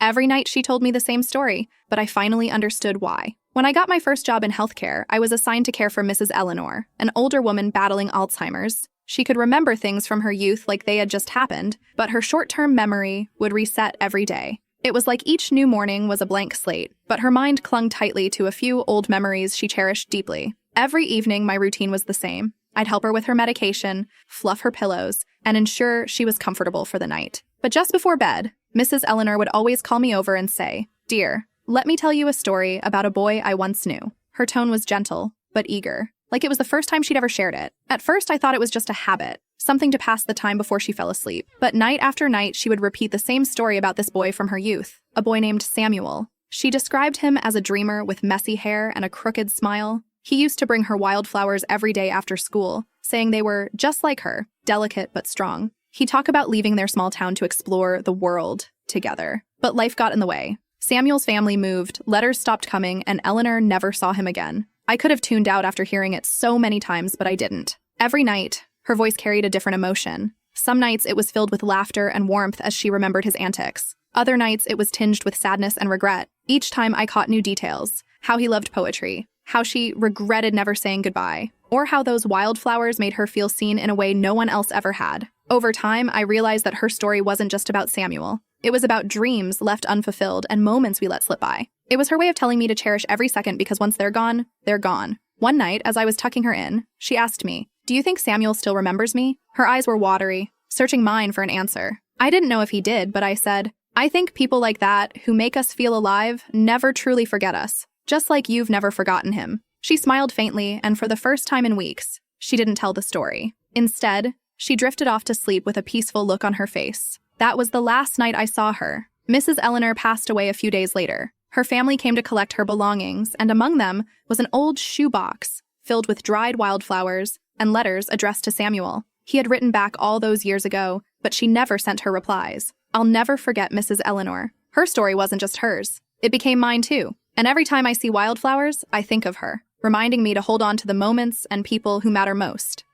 Every night she told me the same story, but I finally understood why. When I got my first job in healthcare, I was assigned to care for Mrs. Eleanor, an older woman battling Alzheimer's. She could remember things from her youth like they had just happened, but her short-term memory would reset every day. It was like each new morning was a blank slate, but her mind clung tightly to a few old memories she cherished deeply. Every evening, my routine was the same. I'd help her with her medication, fluff her pillows, and ensure she was comfortable for the night. But just before bed, Mrs. Eleanor would always call me over and say, "Dear, let me tell you a story about a boy I once knew." Her tone was gentle, but eager, like it was the first time she'd ever shared it. At first, I thought it was just a habit, something to pass the time before she fell asleep. But night after night, she would repeat the same story about this boy from her youth, a boy named Samuel. She described him as a dreamer with messy hair and a crooked smile. He used to bring her wildflowers every day after school, saying they were just like her, delicate but strong. He'd talk about leaving their small town to explore the world together. But life got in the way. Samuel's family moved, letters stopped coming, and Eleanor never saw him again. I could have tuned out after hearing it so many times, but I didn't. Every night, her voice carried a different emotion. Some nights it was filled with laughter and warmth as she remembered his antics. Other nights it was tinged with sadness and regret. Each time I caught new details. How he loved poetry, how she regretted never saying goodbye, or how those wildflowers made her feel seen in a way no one else ever had. Over time, I realized that her story wasn't just about Samuel. It was about dreams left unfulfilled and moments we let slip by. It was her way of telling me to cherish every second because once they're gone, they're gone. One night, as I was tucking her in, she asked me, "Do you think Samuel still remembers me?" Her eyes were watery, searching mine for an answer. I didn't know if he did, but I said, "I think people like that, who make us feel alive, never truly forget us. Just like you've never forgotten him." She smiled faintly, and for the first time in weeks, she didn't tell the story. Instead, she drifted off to sleep with a peaceful look on her face. That was the last night I saw her. Mrs. Eleanor passed away a few days later. Her family came to collect her belongings, and among them was an old shoebox filled with dried wildflowers and letters addressed to Samuel. He had written back all those years ago, but she never sent her replies. I'll never forget Mrs. Eleanor. Her story wasn't just hers. It became mine too. And every time I see wildflowers, I think of her, reminding me to hold on to the moments and people who matter most.